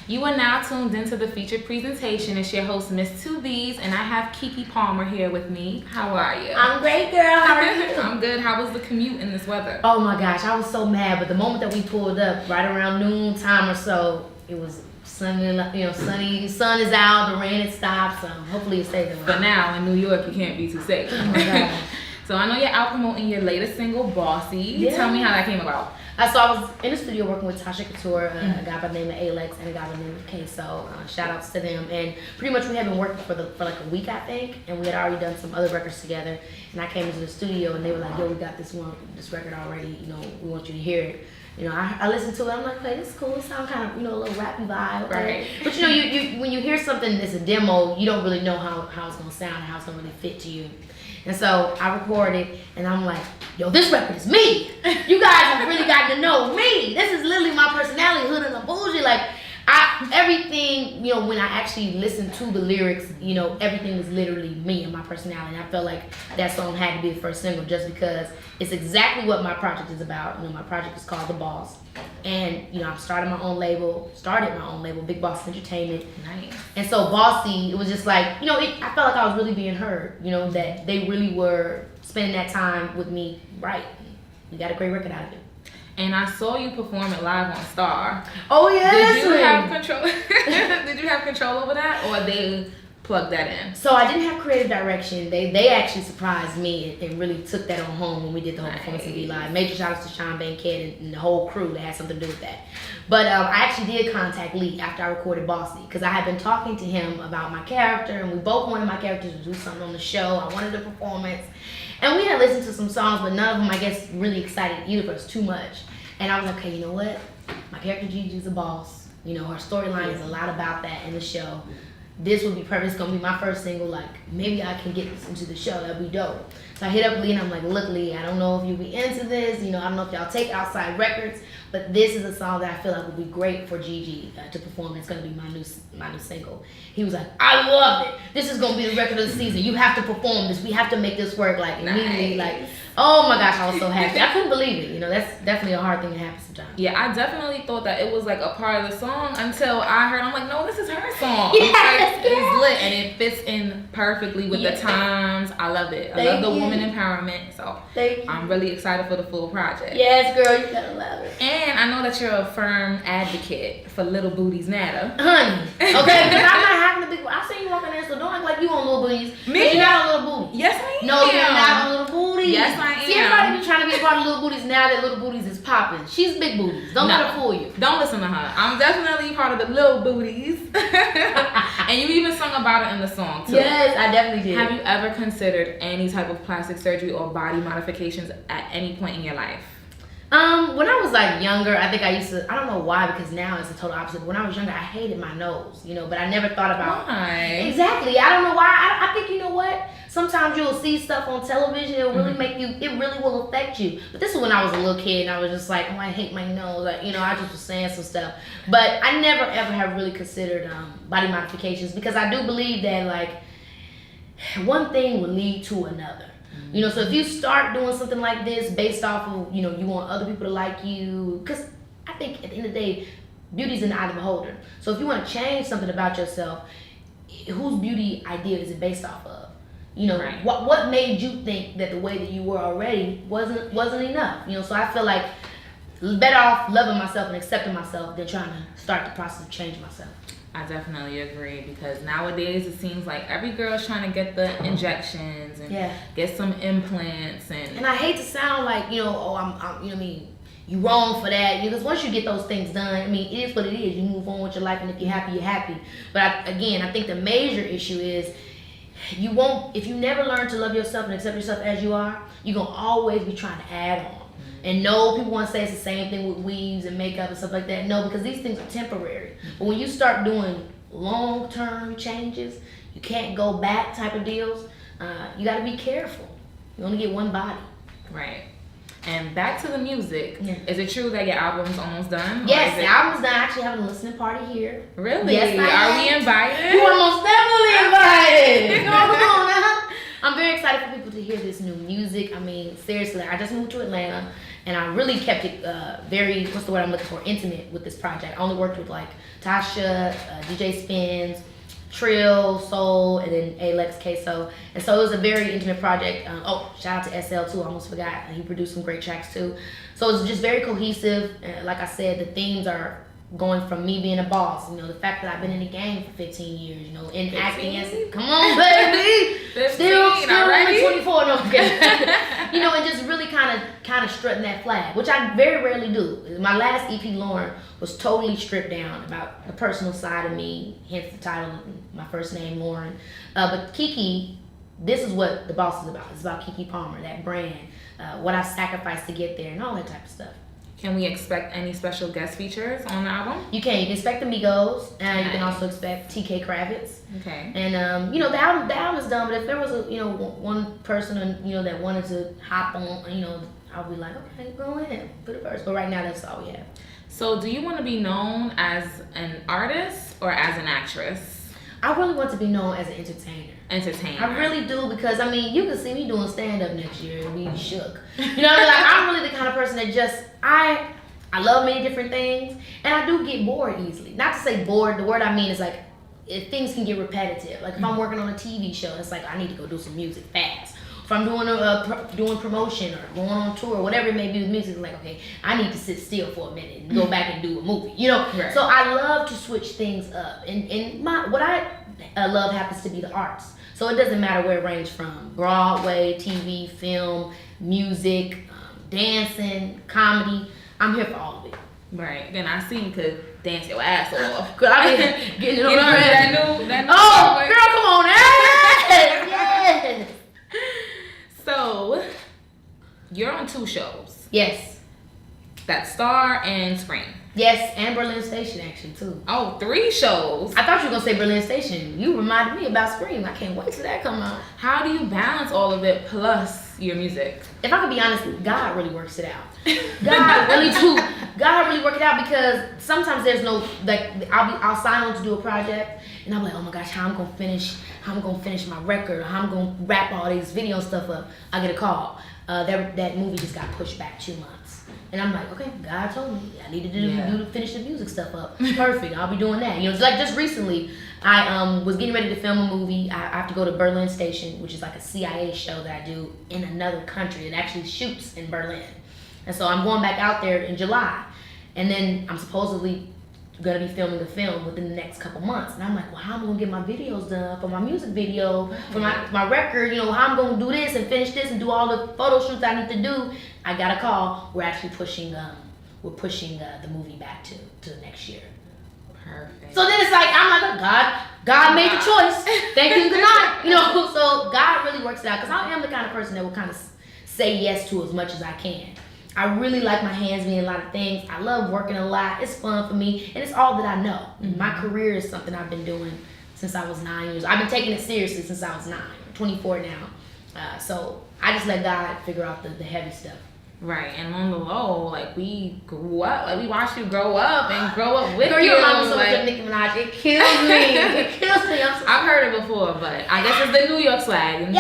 You are now tuned into the featured presentation. It's your host, Miss Two B's, and I have Keke Palmer here with me. How are you? I'm great, girl. How are you? I'm good. How was the commute in this weather? Oh my gosh, I was so mad. But the moment that we pulled up, right around noon time or so, it was sunny. Sunny. Sun is out. The rain had stopped. So hopefully it stays around. But now in New York, you can't be too safe. Oh my God. So I know you're out promoting your latest single, Bossy. Yeah. Tell me how that came about. So I was in the studio working with Tasha Couture, a guy by the name of Alex, and a guy by the name of Keke. So shout outs to them. And pretty much we had been working for like a week, I think, and we had already done some other records together. And I came into the studio and they were like, "Yo, we got this record already. We want you to hear it." I listened to it. I'm like, "Hey, this is cool. It sounds kind of, a little rappy vibe." Right. But you when you hear something that's a demo, you don't really know how it's gonna sound and how it's gonna really fit to you. And so I recorded, and I'm like, "Yo, this record is me. You guys have really gotten to know me. This is literally my personality, hood and a bougie. Like, everything, when I actually listened to the lyrics, everything was literally me and my personality. And I felt like that song had to be the first single just because it's exactly what my project is about. My project is called The Boss. And, I'm started my own label, Big Boss Entertainment. Nice. And so Bossy, it was just like, I felt like I was really being heard, that they really were spending that time with me right. We got a great record out of it. And I saw you perform it live on Star. Oh yeah. Did you have control? Did you have control over that, or they plugged that in? So I didn't have creative direction. They actually surprised me and really took that on home when we did the whole performance in V Live. Major shout outs to Sean Bankhead and the whole crew that had something to do with that. But I actually did contact Lee after I recorded Bossy because I had been talking to him about my character, and we both wanted my character to do something on the show. I wanted a performance. And we had listened to some songs, but none of them, I guess, really excited either of us too much. And I was like, okay, you know what? My character Gigi's a boss. Her storyline is a lot about that in the show. This would be perfect. It's going to be my first single. Like, maybe I can get this into the show. That'd be dope. So I hit up Lee and I'm like, look, Lee, I don't know if you'll be into this. I don't know if y'all take outside records, but this is a song that I feel like would be great for Gigi to perform. It's going to be my new single. He was like, I love it. This is going to be the record of the season. You have to perform this. We have to make this work. Like, immediately, like, oh my gosh, I was so happy. I couldn't believe it. That's definitely a hard thing to happen sometimes. Yeah, I definitely thought that it was like a part of the song until I heard, I'm like, no, this is her song. Yes, it's lit and it fits in perfectly with the times. I love it. I love the woman empowerment. So I'm really excited for the full project. Yes, girl, you gotta love it. And I know that you're a firm advocate for Little Booties Matter. Honey, okay, because I'm not having a big. I see you walking there, so don't act like you on Little Booties. Me? You're not on Little Booties. Yes, I am. No, you're not on Little Booties. Yes, I am. See, everybody be trying to be a part of Little Booties now that Little Booties is popping. She's Big Booties. Don't let her fool you. Don't listen to her. I'm definitely part of the Little Booties. And you even sung about it in the song, too. Yes, I definitely did. Have you ever considered any type of plastic surgery or body modifications at any point in your life? When I was like younger, I think I used to, I don't know why, because now it's the total opposite. But when I was younger, I hated my nose, but I never thought about why. Exactly. I don't know why. I think, what? Sometimes you'll see stuff on television, it'll really make you, it really will affect you. But this is when I was a little kid and I was just like, oh, I hate my nose. Like, I just was saying some stuff. But I never ever have really considered body modifications because I do believe that like one thing will lead to another. So if you start doing something like this based off of, you want other people to like you, because I think at the end of the day, beauty's in the eye of the beholder. So if you want to change something about yourself, whose beauty idea is it based off of? Right. What made you think that the way that you were already wasn't enough? So I feel like better off loving myself and accepting myself than trying to start the process of changing myself. I definitely agree because nowadays it seems like every girl's trying to get the injections and get some implants and I hate to sound like I'm you wrong for that because once you get those things done, it is what it is. You move on with your life, and if you're happy, you're happy. But I think the major issue is if you never learn to love yourself and accept yourself as you are, you're gonna always be trying to add on. And no, people want to say it's the same thing with weaves and makeup and stuff like that. No, because these things are temporary. But when you start doing long-term changes, you can't go back type of deals, you got to be careful. You only get one body. Right. And back to the music. Yeah. Is it true that your album's almost done? Yes, the album's done. I actually having a listening party here. Really? Yes, Are we invited? You are most definitely invited. Come on now. I'm very excited for people to hear this new music. I mean, seriously, I just moved to Atlanta, and I really kept it very, what's the word I'm looking for, intimate with this project. I only worked with like Tasha, DJ Spins, Trill, Soul, and then Alex Queso. And so it was a very intimate project. Shout out to SL too, I almost forgot. He produced some great tracks too. So it's just very cohesive. Like I said, the themes are going from me being a boss, you know, the fact that I've been in the game for 15 years, you know, in 15? Acting as, come on, baby, 15, still only 24, no, okay. You know, and just really kind of strutting that flag, which I very rarely do. My last EP, Lauren, was totally stripped down about the personal side of me, hence the title, my first name, Lauren. But Keke, this is what the boss is about. It's about Keke Palmer, that brand, what I've sacrificed to get there, and all that type of stuff. Can we expect any special guest features on the album? You can. You can expect the Migos, and you can also expect TK Kravitz. Okay. And you know, the album is done, but if there was one person that wanted to hop on, I'll be like, okay, go ahead, put it first. But right now, that's all we have. So, do you want to be known as an artist or as an actress? I really want to be known as an entertainer. I really do, because I mean, you can see me doing stand up next year and be shook. You know what I mean? Like, I'm really the kind of person that just I love many different things, and I do get bored easily. Not to say bored, the word I mean is like if things can get repetitive. Like if I'm working on a TV show, it's like I need to go do some music fast. If I'm doing promotion or going on tour, whatever it may be with music, it's like, okay, I need to sit still for a minute and go back and do a movie. You know, right. So I love to switch things up, and what I love happens to be the arts. So it doesn't matter where it ranges from: Broadway, TV, film, music, dancing, comedy. I'm here for all of it. Right. Then I see you could dance your ass off. I mean, getting it on that new girl, come on, yes. So, you're on 2 shows. Yes. That's Star and Scream. Yes, and Berlin Station actually too. Oh, 3 shows. I thought you were gonna say Berlin Station. You reminded me about Scream. I can't wait till that come out. How do you balance all of it plus your music? If I could be honest, God really works it out. God really work it out, because sometimes there's no, like, I'll sign on to do a project and I'm like, oh my gosh, how I'm gonna finish my record, or how I'm gonna wrap all these video stuff up. I get a call. That movie just got pushed back 2 months. And I'm like, okay, God told me I needed to finish the music stuff up. Perfect, I'll be doing that. You know, like just recently, I was getting ready to film a movie. I have to go to Berlin Station, which is like a CIA show that I do in another country. It actually shoots in Berlin. And so I'm going back out there in July. And then I'm supposedly going to be filming a film within the next couple months. And I'm like, well, how am I going to get my videos done for my music video, for my record? You know, how I'm going to do this and finish this and do all the photo shoots I need to do. I got a call. We're actually pushing the movie back to next year. Perfect. So then it's like, I'm like, God made the choice. Thank you, good night. You know, so God really works it out, because I am the kind of person that will kind of say yes to as much as I can. I really like my hands being a lot of things. I love working a lot. It's fun for me, and it's all that I know. Mm-hmm. My career is something I've been doing since I was 9 years. I've been taking it seriously since I was 9. I'm 24 now. So I just let God figure out the heavy stuff. Right, and on the low, like, we grew up, like, we watched you grow up and grow up with Girl, you. Your mama so much like Nicki Minaj. It kills me. It kills me. I've heard it before, but I guess it's the New York swag.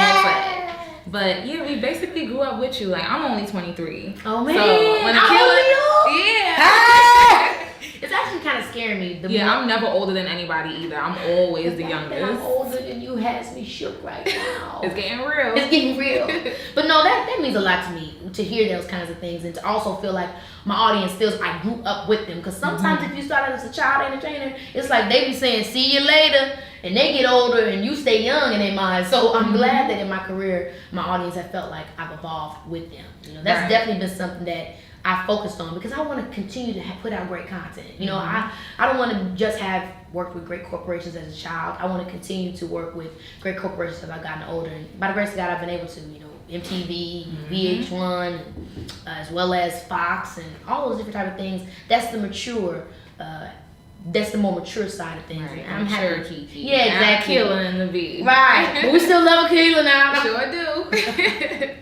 But yeah, we basically grew up with you. Like, I'm only 23. Oh man, so when it's actually kind of scaring me. I'm never older than anybody either. I'm always the youngest. I'm older than you has me shook right now. It's getting real. It's getting real. But no, that means a lot to me, to hear those kinds of things, and to also feel like my audience feels I grew up with them. Because sometimes if you start out as a child entertainer, it's like they be saying, see you later. And they get older and you stay young in their mind. So I'm glad that in my career, my audience have felt like I've evolved with them. You know, that's definitely been something that I focused on, because I want to continue to put out great content. You know, I don't want to just have worked with great corporations as a child. I want to continue to work with great corporations as I've gotten older. And by the grace of God, I've been able to, you know, MTV, VH1, as well as Fox, and all those different type of things. That's the mature. That's the more mature side of things. Right. I'm happy. Keke. Yeah, exactly. Killing the beat. Right. But we still love Keela now. Sure do.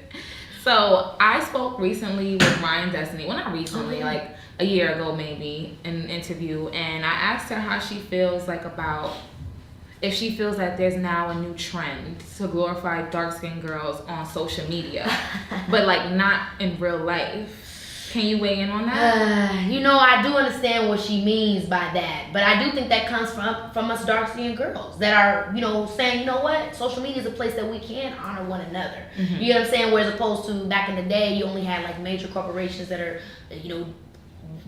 So I spoke recently with Ryan Destiny. Well, not recently, like a year ago maybe, in an interview, and I asked her how she feels like about if she feels that there's now a new trend to glorify dark-skinned girls on social media, but like not in real life. Can you weigh in on that? I do understand what she means by that, but I do think that comes from us dark-skinned girls that are, saying, you know what, social media is a place that we can honor one another. Mm-hmm. You know what I'm saying? Whereas opposed to back in the day, you only had like major corporations that are,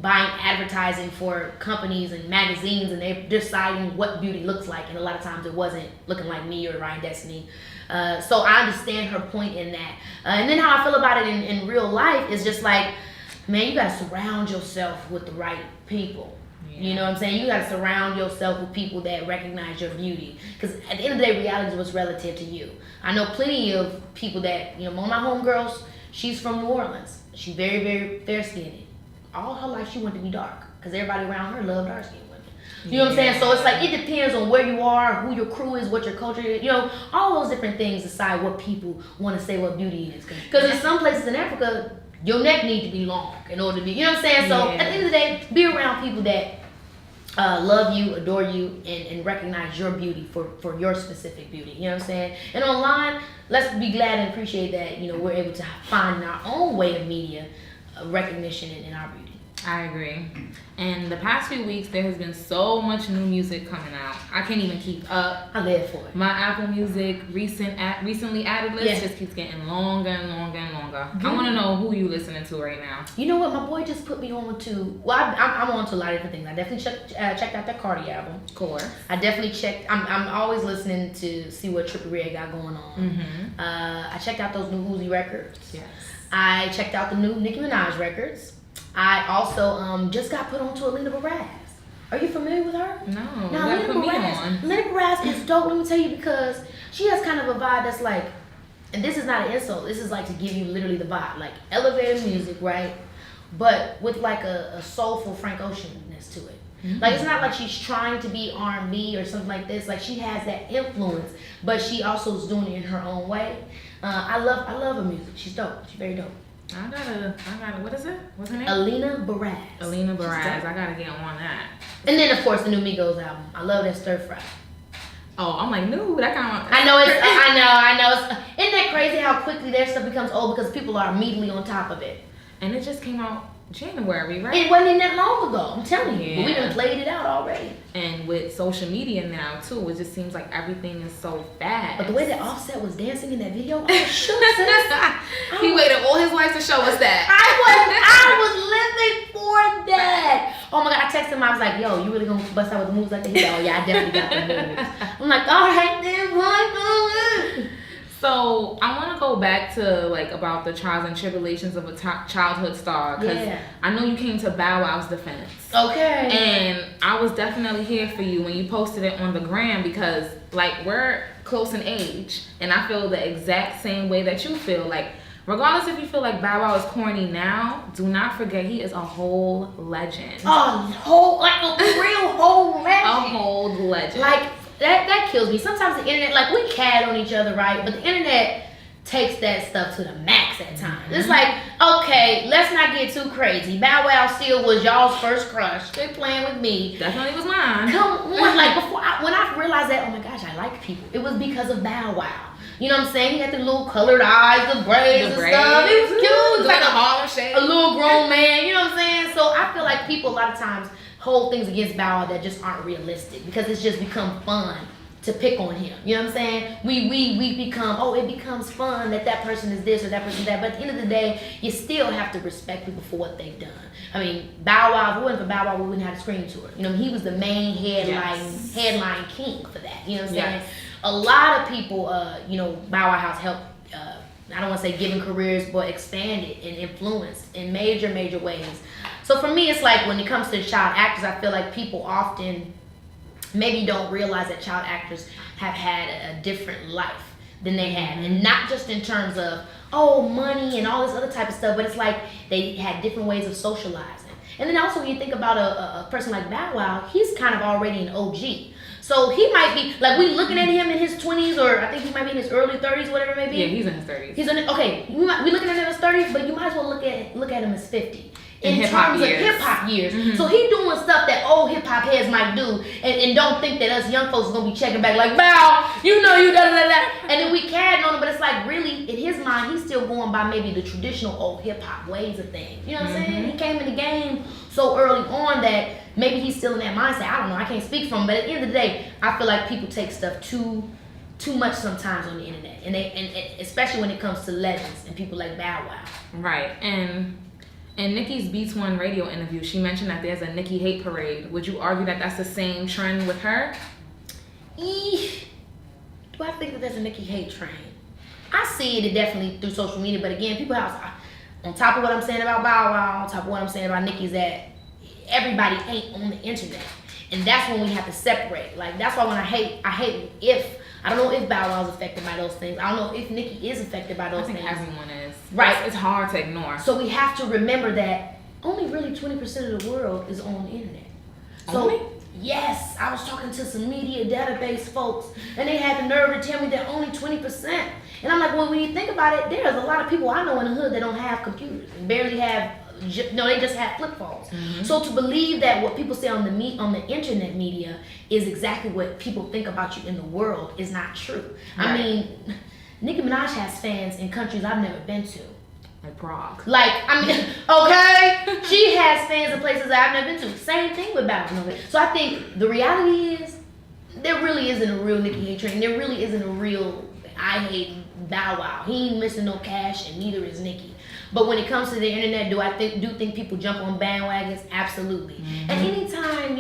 buying advertising for companies and magazines, and they're deciding what beauty looks like, and a lot of times it wasn't looking like me or Ryan Destiny. So I understand her point in that. And then how I feel about it in real life is just like, man, you gotta surround yourself with the right people. Yeah. You know what I'm saying? You gotta surround yourself with people that recognize your beauty. Because at the end of the day, reality is what's relative to you. I know plenty of people that, one of my homegirls, she's from New Orleans. She's very, very fair-skinned. All her life, she wanted to be dark. Because everybody around her loved dark-skinned women. You know what I'm saying? So it's like, it depends on where you are, who your crew is, what your culture is. All those different things decide what people want to say what beauty is. Because in some places in Africa, your neck needs to be long in order to be, you know what I'm saying? So at the end of the day, be around people that love you, adore you, and recognize your beauty for your specific beauty. You know what I'm saying? And online, let's be glad and appreciate that, we're able to find our own way of media recognition in our beauty. I agree. And the past few weeks, there has been so much new music coming out. I can't even keep up. I live for it. My Apple Music recently added list just keeps getting longer and longer and longer. Mm-hmm. I want to know who you listening to right now. You know what? My boy just put me on to. Well, I'm on to a lot of different things. I definitely checked out that Cardi album. Of course. I definitely checked. I'm always listening to see what Trippie Redd got going on. Mm-hmm. I checked out those new Uzi records. Yes. I checked out the new Nicki Minaj records. I also just got put on to Alina Baraz. Are you familiar with her? No. Now, Alina Baraz is dope. Let me tell you, because she has kind of a vibe that's like, and this is not an insult. This is like to give you literally the vibe, like elevator music, right? But with like a soulful Frank Ocean-ness to it. Mm-hmm. Like, it's not like she's trying to be R&B or something like this. Like, she has that influence, but she also is doing it in her own way. I love her music. She's dope. She's very dope. I gotta, what is it? What's her name? Alina Baraz. Alina Baraz. I gotta get on that. And then, of course, the new Migos album. I love that Stir Fry. Oh, I'm like, no, that kind of. I know. Isn't that crazy how quickly their stuff becomes old because people are immediately on top of it? And it just came out January, right? It wasn't that long ago. I'm telling you. But we done played it out already. And with social media now too, it just seems like everything is so fast. But the way that Offset was dancing in that video, I was shook. He waited all his life to show us that. I was living for that. Oh my God, I texted him. I was like, yo, you really gonna bust out with the moves like that? He's like, oh yeah, I definitely got the moves. I'm like, all right then, what? So I want to go back to like about the trials and tribulations of a childhood star, because I know you came to Bow Wow's defense. Okay. And I was definitely here for you when you posted it on the gram, because like we're close in age, and I feel the exact same way that you feel. Like regardless if you feel like Bow Wow is corny now, do not forget he is a whole legend. Like a real whole legend. A whole legend. Like. That kills me. Sometimes the internet, like we cad on each other, right? But the internet takes that stuff to the max at times. Mm-hmm. It's like, okay, let's not get too crazy. Bow Wow still was y'all's first crush. Quit playing with me. Definitely was mine. Come on, like when I realized that, oh my gosh, I like people. It was because of Bow Wow. You know what I'm saying? He had the little colored eyes, the braids and stuff. It was cute. It was like a Harlem Shake. A little grown man. You know what I'm saying? So I feel like people a lot of times hold things against Bow Wow that just aren't realistic because it's just become fun to pick on him. You know what I'm saying? We become, it becomes fun that person is this or that person is that. But at the end of the day, you still have to respect people for what they've done. I mean, Bow Wow, if it wasn't for Bow Wow, we wouldn't have the Scream Tour. You know, he was the main headline king for that. You know what I'm saying? A lot of people, Bow Wow has helped, I don't want to say giving careers, but expanded and influenced in major, major ways. So for me, it's like when it comes to child actors, I feel like people often maybe don't realize that child actors have had a different life than they had. And not just in terms of, money and all this other type of stuff, but it's like they had different ways of socializing. And then also when you think about a person like Bow Wow, he's kind of already an OG. So he might be, like we looking at him in his 20s, or I think he might be in his early 30s, whatever it may be. Yeah, he's in his 30s. We looking at him in his 30s, but you might as well look at him as 50. in terms of hip hop years. Mm-hmm. So he doing stuff that old hip hop heads might do, and don't think that us young folks are gonna be checking back like, Bow, you know you da da da da, and then we carrying on it. But it's like really in his mind, he's still going by maybe the traditional old hip hop ways of things. You know what I'm saying? He came in the game so early on that maybe he's still in that mindset. I don't know. I can't speak for him, but at the end of the day, I feel like people take stuff too much sometimes on the internet, and especially when it comes to legends and people like Bow Wow. Right. And in Nicki's Beats One radio interview, she mentioned that there's a Nicki hate parade. Would you argue that that's the same trend with her? Do I think that there's a Nicki hate trend? I see it definitely through social media, but again, people have, on top of what I'm saying about Bow Wow, on top of what I'm saying about Nicki, is that everybody ain't on the internet, and that's when we have to separate. Like that's why when I hate if I don't know if Bow Wow is affected by those things. I don't know if Nicki is affected by those things. I think everyone is. Right. It's hard to ignore. So we have to remember that only really 20% of the world is on the internet. So only? Yes, I was talking to some media database folks, and they had the nerve to tell me that only 20%. And I'm like, well, when you think about it, there's a lot of people I know in the hood that don't have computers and barely have. No, they just have flip phones. Mm-hmm. So to believe that what people say on the internet media is exactly what people think about you in the world is not true. Right. I mean, Nicki Minaj has fans in countries I've never been to. Like Prague. Like, I mean, okay? She has fans in places I've never been to. Same thing with Bow Wow. So I think the reality is there really isn't a real Nicki hate train. There really isn't a real I hate Bow Wow. He ain't missing no cash, and neither is Nicki. But when it comes to the internet, do I think people jump on bandwagons? Absolutely. Mm-hmm. And anytime,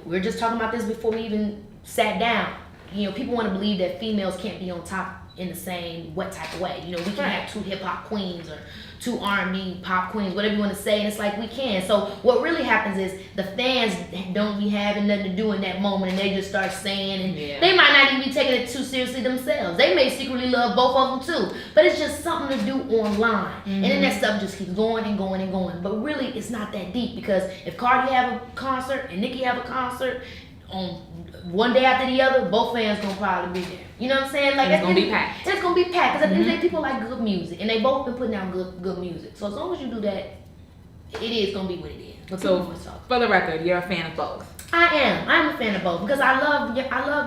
we were just talking about this before we even sat down. People want to believe that females can't be on top in the same what type of way. We can have two hip hop queens or two R&B pop queens, whatever you want to say, and it's like we can. So what really happens is the fans don't be having nothing to do in that moment, and they just start saying, and they might not even be taking it too seriously themselves. They may secretly love both of them too, but it's just something to do online. Mm-hmm. And then that stuff just keeps going and going and going. But really, it's not that deep, because if Cardi have a concert and Nicki have a concert on one day after the other, both fans gonna probably be there. You know what I'm saying? Like it's gonna be packed. It's gonna be packed, because at the end of the day, people like good music, and they both been putting out good music. So as long as you do that, it is gonna be what it is. But so for the record, you're a fan of both. I'm a fan of both, because I love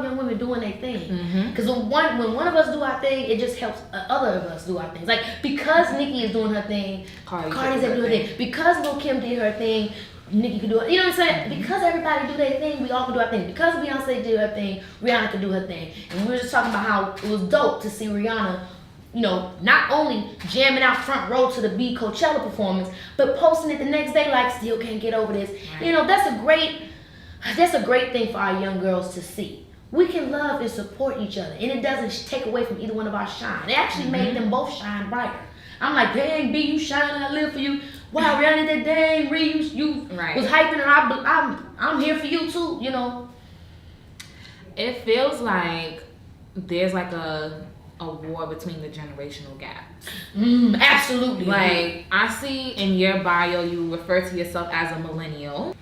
young women doing their thing. Because when one of us do our thing, it just helps other of us do our things. Like because Nicki is doing her thing, Cardi's doing her thing. Because Lil Kim did her thing, Nicki can do it. You know what I'm saying? Because everybody do their thing, we all can do our thing. Because Beyonce did her thing, Rihanna can do her thing. And we were just talking about how it was dope to see Rihanna, not only jamming out front row to the B Coachella performance, but posting it the next day like, still can't get over this. Right. That's a great thing for our young girls to see. We can love and support each other, and it doesn't take away from either one of our shine. It actually made them both shine brighter. I'm like, dang, B, you shining, I live for you. Wow, Rihanna, that dang, Reeves, you was hyping her. I'm here for you too, It feels like there's like a war between the generational gap. Absolutely. Like, I see in your bio you refer to yourself as a millennial.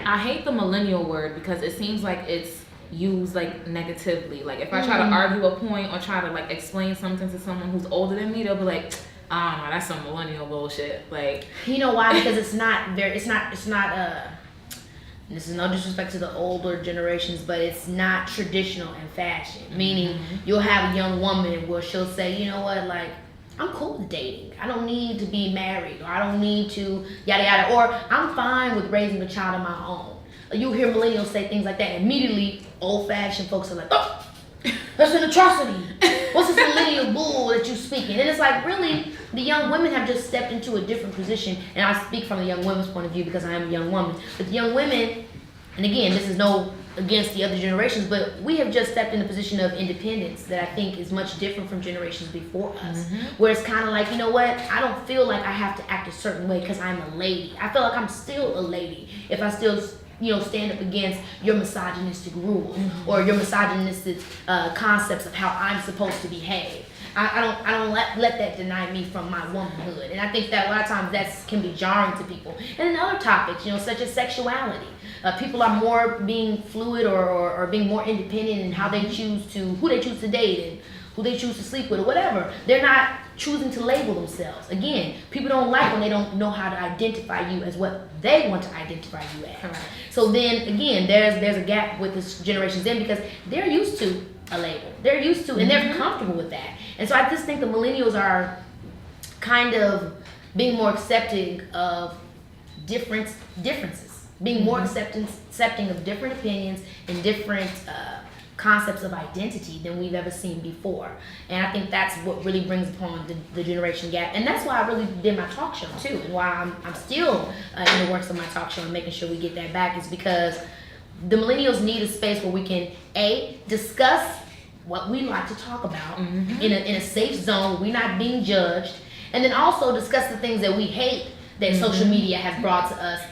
I hate the millennial word because it seems like it's used like negatively. Like if I try to argue a point or try to like explain something to someone who's older than me, they'll be like, I don't know, that's some millennial bullshit. Like, you know why? Because it's not this is no disrespect to the older generations, but it's not traditional in fashion. Meaning you'll have a young woman where she'll say, you know what, like, I'm cool with dating. I don't need to be married, or I don't need to yada yada, or I'm fine with raising a child of my own. You hear millennials say things like that, immediately old-fashioned folks are like, oh, that's an atrocity. What's this millennial bull that you speaking? And it's like, really, the young women have just stepped into a different position. And I speak from the young women's point of view because I am a young woman. But the young women, and again, this is no against the other generations, but we have just stepped in a position of independence that I think is much different from generations before us. Where it's kind of like, you know what, I don't feel like I have to act a certain way because I'm a lady. I feel like I'm still a lady if I still stand up against your misogynistic rules or your misogynistic concepts of how I'm supposed to behave. I don't let that deny me from my womanhood. And I think that a lot of times that can be jarring to people. And then other topics, such as sexuality. People are more being fluid or being more independent in how they choose to, who they choose to date and who they choose to sleep with or whatever. They're not choosing to label themselves. Again, people don't like when they don't know how to identify you as what they want to identify you as. Correct. So then again, there's a gap with this Generation Z because they're used to a label. They're used to, and they're comfortable with that. And so I just think the millennials are kind of being more accepting of differences, being more accepting of different opinions and different concepts of identity than we've ever seen before. And I think that's what really brings upon the generation gap. And that's why I really did my talk show too, and why I'm still in the works of my talk show and making sure we get that back, is because the millennials need a space where we can discuss what we like to talk about in a safe zone. We're not being judged, and then also discuss the things that we hate that social media has brought to us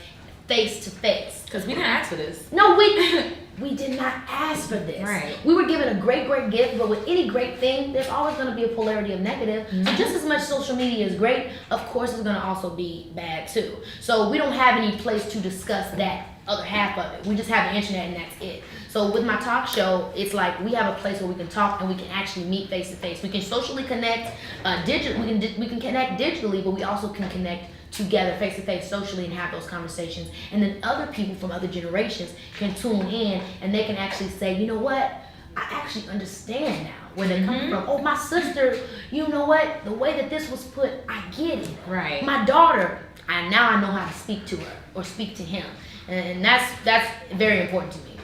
face to face. Because we didn't ask for this. No, we did not ask for this. Right. We were given a great gift, but with any great thing, there's always going to be a polarity of negative. So just as much social media is great, of course it's going to also be bad too. So we don't have any place to discuss that other half of it. We just have the internet and that's it. So with my talk show, it's like we have a place where we can talk and we can actually meet face to face. We can socially connect we can connect digitally, but we also can connect together face to face socially and have those conversations. And then other people from other generations can tune in and they can actually say, you know what, I actually understand now where they're coming from. Oh, my sister, you know what, the way that this was put, I get it. Right. My daughter, now I know how to speak to her or speak to him. And that's very important to me.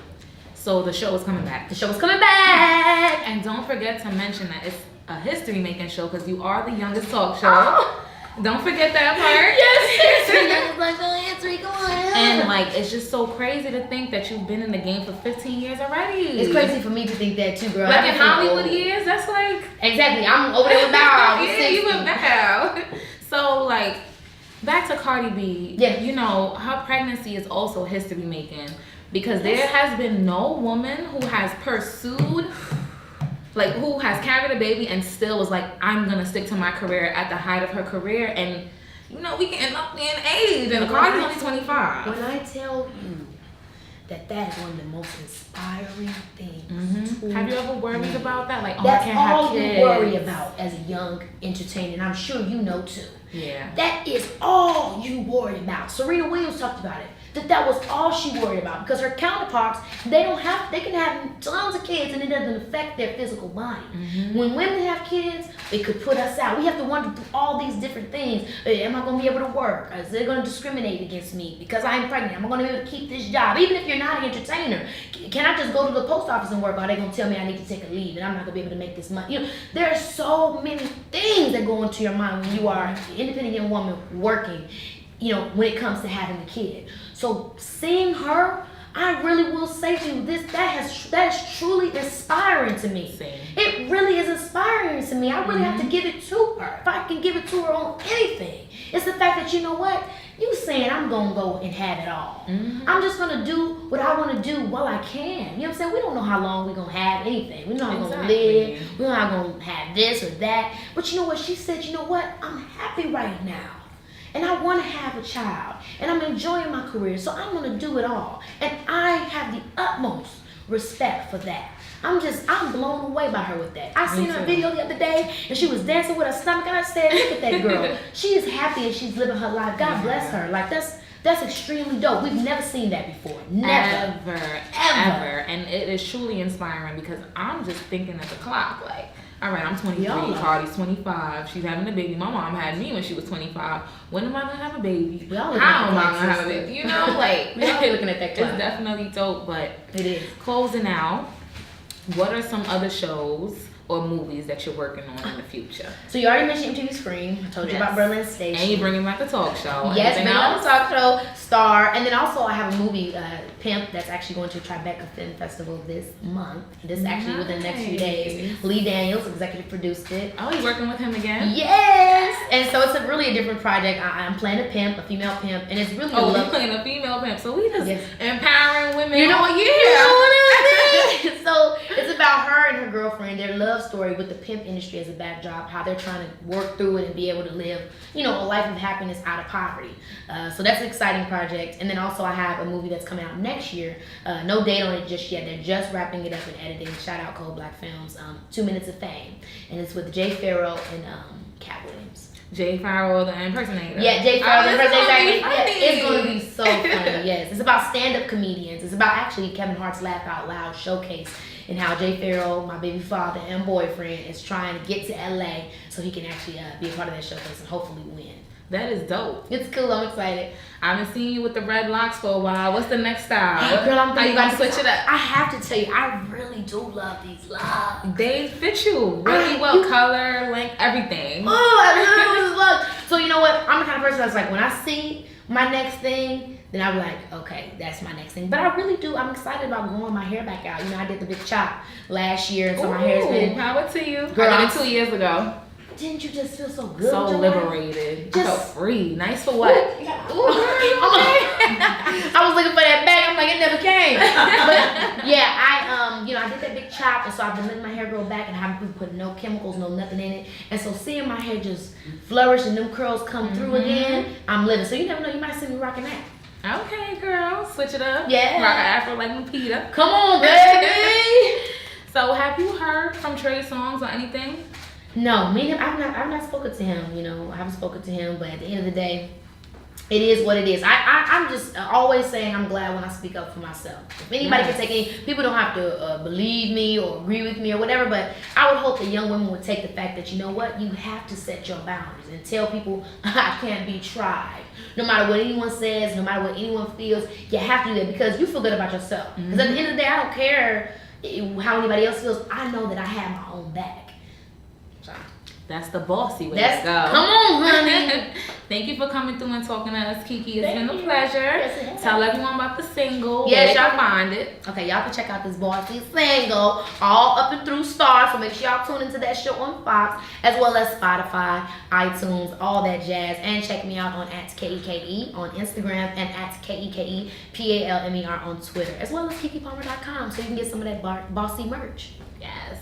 So the show is coming back. The show is coming back. And don't forget to mention that it's a history making show because you are the youngest talk show. Oh. Don't forget that part. Yes, history, come on. And like, it's just so crazy to think that you've been in the game for 15 years already. It's crazy for me to think that too, girl. Like in Hollywood years, that's like... Exactly, I'm over there with Bow. Yeah, you with Bow. So like, back to Cardi B. Yeah. You know, her pregnancy is also history making because there has been no woman who has pursued, like who has carried a baby and still was like, I'm gonna stick to my career at the height of her career. And you know, we can end up in age and Cardi's only 25. When I tell you that is one of the most inspiring things. Have you ever worried about that? Like, oh, that's I can't have all kids. you worry about as a young entertainer, and I'm sure you know too. Yeah. That is all you worry about. Serena Williams talked about it. That was all she worried about because her counterparts, they can have tons of kids and it doesn't affect their physical body. When women have kids, it could put us out. We have to wonder through all these different things. Am I going to be able to work? Is they going to discriminate against me because I'm pregnant? Am I going to be able to keep this job? Even if you're not an entertainer, can I just go to the post office and work? Or are they going to tell me I need to take a leave and I'm not going to be able to make this money? You know, there are so many things that go into your mind when you are an independent young woman working, you know, when it comes to having a kid. So seeing her, I really will say to you, that is truly inspiring to me. Same. It really is inspiring to me. I really have to give it to her. If I can give it to her on anything, it's the fact that, you know what, you saying I'm gonna go and have it all. I'm just gonna do what I want to do while I can. You know what I'm saying? We don't know how long we're gonna have anything. We don't know how we're gonna live. We don't know how we're gonna have this or that. But you know what? She said, you know what? I'm happy right now. And I want to have a child. And I'm enjoying my career. So I'm going to do it all. And I have the utmost respect for that. I'm blown away by her with that. I seen her video the other day and she was dancing with her stomach and I said, look at that girl. She is happy and she's living her life. God bless her. Like that's extremely dope. We've never seen that before. Never. Ever. And it is truly inspiring because I'm just thinking at the clock, like, all right, I'm 23, Cardi's 25, she's having a baby. My mom had me when she was 25. When am I going to have a baby? How am I going to have a baby? You know, like, we're all looking at that clock. It's definitely dope, but it is. Closing out, what are some other shows or movies that you're working on in the future? So you already mentioned MTV Scream. I told you about Berlin Station. And you're bringing back the talk show. Yes, bringing back the talk show, Star. And then also I have a movie, Pimp, that's actually going to Tribeca Film Festival this month. Actually within the next few days. Lee Daniels executive produced it. Oh, you're working with him again? Yes! And so it's really a different project. I'm playing a pimp, a female pimp, and it's really you're playing a female pimp. So we just empowering women. You know what? Yeah. You know what I mean? So it's about her and her girlfriend, their love story with the pimp industry as a backdrop, how they're trying to work through it and be able to live, you know, a life of happiness out of poverty. So that's an exciting project. And then also I have a movie that's coming out next year. No date on it just yet. They're just wrapping it up and editing. Shout out Cold Black Films. 2 Minutes of Fame. And it's with Jay Farrow and Cat Williams. Jay Farrell, the impersonator. Yeah, Jay Farrell, the impersonator. Exactly. Funny. Yeah, it's going to be so funny. Yes, it's about stand-up comedians. It's about actually Kevin Hart's Laugh Out Loud showcase and how Jay Farrell, my baby father and boyfriend, is trying to get to LA so he can actually be a part of that showcase and hopefully win. That is dope. It's cool. I'm excited. I've been seeing you with the red locks for a while. What's the next style? Hey, girl, I'm thinking about to switch it up. I have to tell you, I really do love these locks. They fit you really well. Color, length, everything. Oh, I love those locks. So you know what? I'm the kind of person that's like, when I see my next thing, then I'm like, okay, that's my next thing. But I really do. I'm excited about growing my hair back out. You know, I did the big chop last year, and so my hair's been. Power to you. Girl, I did it 2 years ago. Didn't you just feel so good? So Joy? liberated. Just I felt free. Nice for what? Ooh, I was looking for that bag. I'm like, it never came. But yeah, I did that big chop, and so I've been letting my hair grow back, and I haven't put no chemicals, no nothing in it. And so seeing my hair just flourish and them curls come through again, I'm living. So you never know, you might see me rocking that. Okay, girl. Switch it up. Yeah. Rock an afro like Lupita. Come on, baby. So have you heard from Trey Songz or anything? No, me and him, I've not spoken to him, you know. I haven't spoken to him, but at the end of the day, it is what it is. I'm just always saying I'm glad when I speak up for myself. If anybody can take any, people don't have to believe me or agree with me or whatever, but I would hope that young women would take the fact that, you know what, you have to set your boundaries and tell people I can't be tried. No matter what anyone says, no matter what anyone feels, you have to do that because you feel good about yourself. Because at the end of the day, I don't care how anybody else feels. I know that I have my own back. That's the bossy way to go. Come on, honey. Thank you for coming through and talking to us, Keke. It's been a you. pleasure. Yes, it has. Tell everyone about the single. Yes, Where y'all y'all find it. Okay, y'all can check out this bossy single all up and through Star. So make sure y'all tune into that show on Fox, as well as Spotify, iTunes, all that jazz. And check me out on @Keke on Instagram and @KekePalmer on Twitter, as well as KekePalmer.com, so you can get some of that bossy merch. Yes.